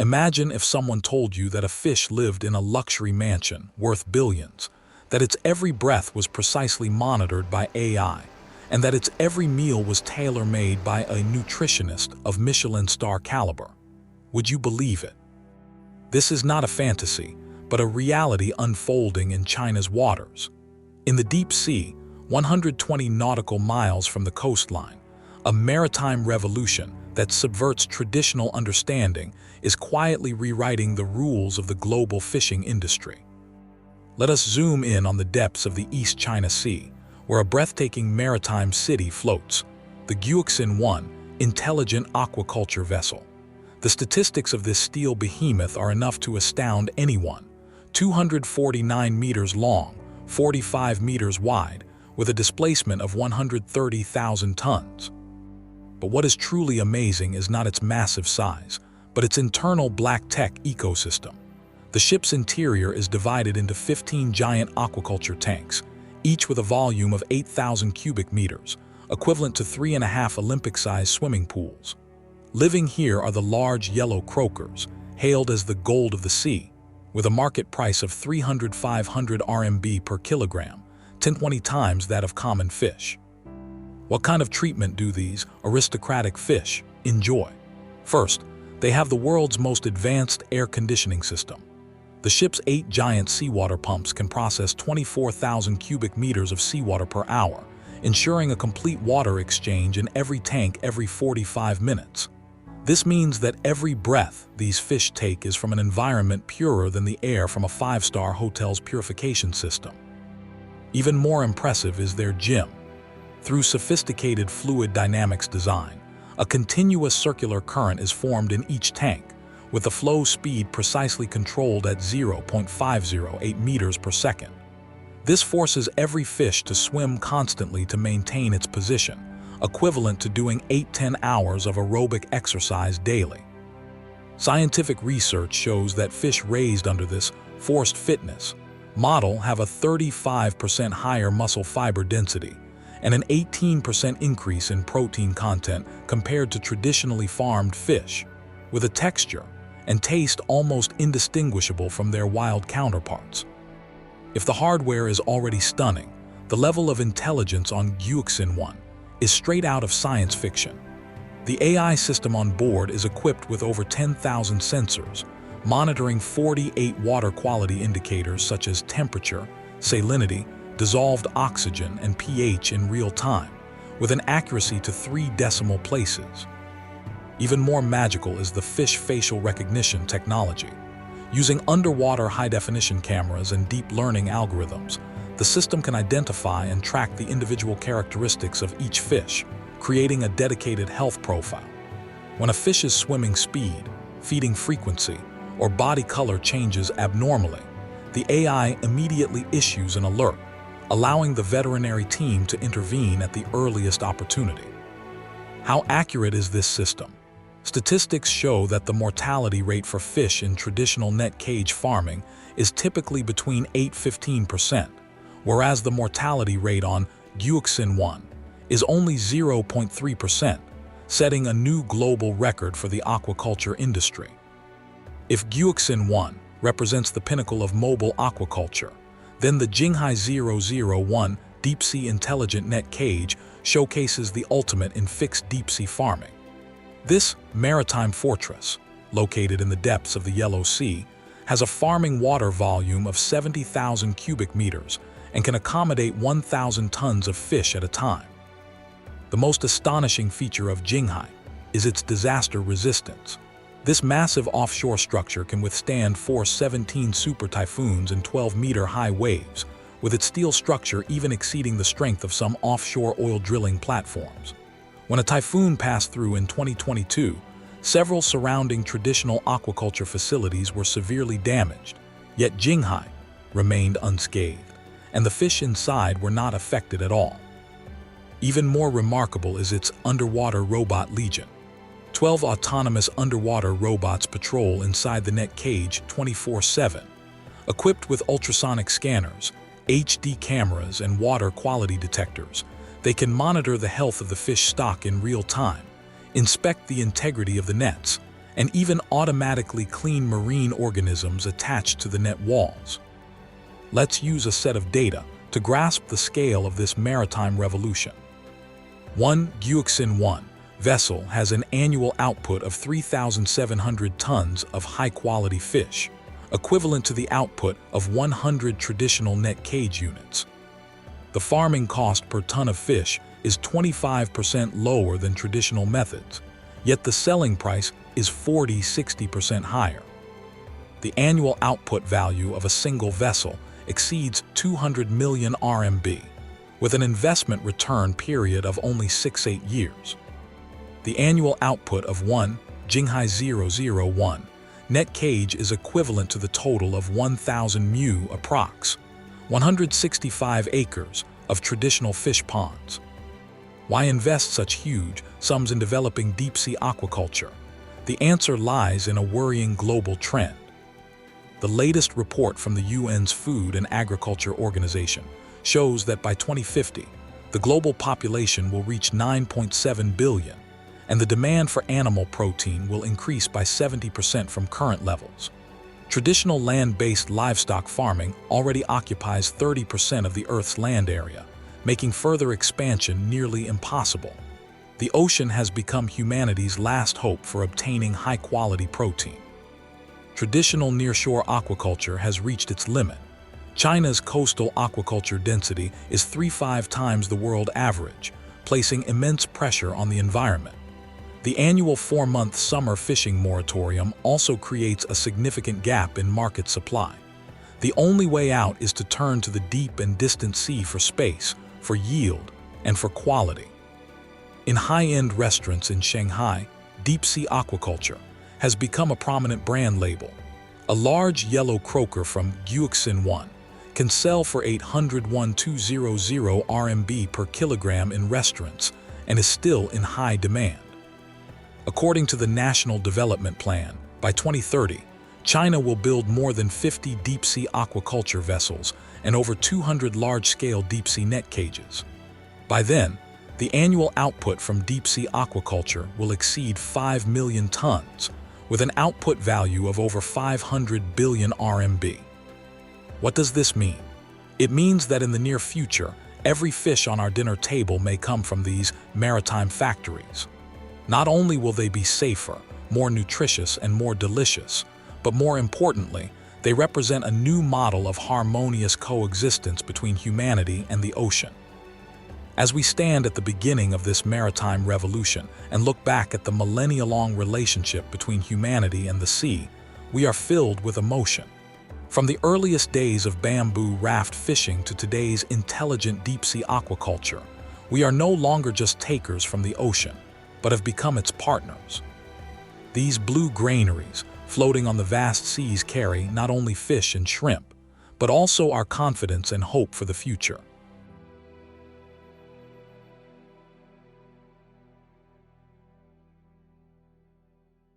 Imagine if someone told you that a fish lived in a luxury mansion worth billions, that its every breath was precisely monitored by AI, and that its every meal was tailor-made by a nutritionist of Michelin star caliber. Would you believe it? This is not a fantasy, but a reality unfolding in China's waters. In the deep sea, 120 nautical miles from the coastline, a maritime revolution that subverts traditional understanding is quietly rewriting the rules of the global fishing industry. Let us zoom in on the depths of the East China Sea, where a breathtaking maritime city floats, the Guoxin-1 intelligent aquaculture vessel. The statistics of this steel behemoth are enough to astound anyone. 249 meters long, 45 meters wide, with a displacement of 130,000 tons. But what is truly amazing is not its massive size, but its internal black tech ecosystem. The ship's interior is divided into 15 giant aquaculture tanks, each with a volume of 8,000 cubic meters, equivalent to 3.5 Olympic-sized swimming pools. Living here are the large yellow croakers, hailed as the gold of the sea, with a market price of 300–500 RMB per kilogram, 10–20 times that of common fish. What kind of treatment do these aristocratic fish enjoy? First, they have the world's most advanced air conditioning system. The ship's 8 giant seawater pumps can process 24,000 cubic meters of seawater per hour, ensuring a complete water exchange in every tank every 45 minutes. This means that every breath these fish take is from an environment purer than the air from a 5-star hotel's purification system. Even more impressive is their gym. Through sophisticated fluid dynamics design, a continuous circular current is formed in each tank, with the flow speed precisely controlled at 0.508 meters per second. This forces every fish to swim constantly to maintain its position, equivalent to doing 8–10 hours of aerobic exercise daily. Scientific research shows that fish raised under this forced fitness model have a 35% higher muscle fiber density and an 18% increase in protein content compared to traditionally farmed fish, with a texture and taste almost indistinguishable from their wild counterparts. If the hardware is already stunning, the level of intelligence on Guoxin-1 is straight out of science fiction. The AI system on board is equipped with over 10,000 sensors, monitoring 48 water quality indicators such as temperature, salinity, dissolved oxygen, and pH in real time, with an accuracy to 3 decimal places. Even more magical is the fish facial recognition technology. Using underwater high-definition cameras and deep learning algorithms, the system can identify and track the individual characteristics of each fish, creating a dedicated health profile. When a fish's swimming speed, feeding frequency, or body color changes abnormally, the AI immediately issues an alert, allowing the veterinary team to intervene at the earliest opportunity. How accurate is this system? Statistics show that the mortality rate for fish in traditional net cage farming is typically between 8–15%, whereas the mortality rate on Guoxin-1 is only 0.3%, setting a new global record for the aquaculture industry. If Guoxin-1 represents the pinnacle of mobile aquaculture, then the Jinghai 001 deep-sea intelligent net cage showcases the ultimate in fixed deep-sea farming. This maritime fortress, located in the depths of the Yellow Sea, has a farming water volume of 70,000 cubic meters and can accommodate 1,000 tons of fish at a time. The most astonishing feature of Jinghai is its disaster resistance. This massive offshore structure can withstand force 17 super typhoons and 12-meter-high waves, with its steel structure even exceeding the strength of some offshore oil drilling platforms. When a typhoon passed through in 2022, several surrounding traditional aquaculture facilities were severely damaged, yet Jinghai remained unscathed, and the fish inside were not affected at all. Even more remarkable is its underwater robot legion. 12 autonomous underwater robots patrol inside the net cage 24/7. Equipped with ultrasonic scanners, HD cameras, and water quality detectors, they can monitor the health of the fish stock in real time, inspect the integrity of the nets, and even automatically clean marine organisms attached to the net walls. Let's use a set of data to grasp the scale of this maritime revolution. One Guixin-1 vessel has an annual output of 3,700 tons of high-quality fish, equivalent to the output of 100 traditional net cage units. The farming cost per ton of fish is 25% lower than traditional methods, yet the selling price is 40–60% higher. The annual output value of a single vessel exceeds 200 million RMB, with an investment return period of only 6–8 years. The annual output of one Jinghai 001 net cage is equivalent to the total of 1,000 mu approx. 165 acres of traditional fish ponds. Why invest such huge sums in developing deep-sea aquaculture? The answer lies in a worrying global trend. The latest report from the UN's Food and Agriculture Organization shows that by 2050, the global population will reach 9.7 billion, and the demand for animal protein will increase by 70% from current levels. Traditional land-based livestock farming already occupies 30% of the Earth's land area, making further expansion nearly impossible. The ocean has become humanity's last hope for obtaining high-quality protein. Traditional nearshore aquaculture has reached its limit. China's coastal aquaculture density is 3–5 times the world average, placing immense pressure on the environment. The annual 4-month summer fishing moratorium also creates a significant gap in market supply. The only way out is to turn to the deep and distant sea for space, for yield, and for quality. In high-end restaurants in Shanghai, deep-sea aquaculture has become a prominent brand label. A large yellow croaker from Guixin-1 can sell for 801,200 RMB per kilogram in restaurants and is still in high demand. According to the National Development Plan, by 2030, China will build more than 50 deep-sea aquaculture vessels and over 200 large-scale deep-sea net cages. By then, the annual output from deep-sea aquaculture will exceed 5 million tons, with an output value of over 500 billion RMB. What does this mean? It means that in the near future, every fish on our dinner table may come from these maritime factories. Not only will they be safer, more nutritious, and more delicious, but more importantly, they represent a new model of harmonious coexistence between humanity and the ocean. As we stand at the beginning of this maritime revolution and look back at the millennia-long relationship between humanity and the sea, we are filled with emotion. From the earliest days of bamboo raft fishing to today's intelligent deep-sea aquaculture, we are no longer just takers from the ocean, but have become its partners. These blue granaries floating on the vast seas carry not only fish and shrimp, but also our confidence and hope for the future.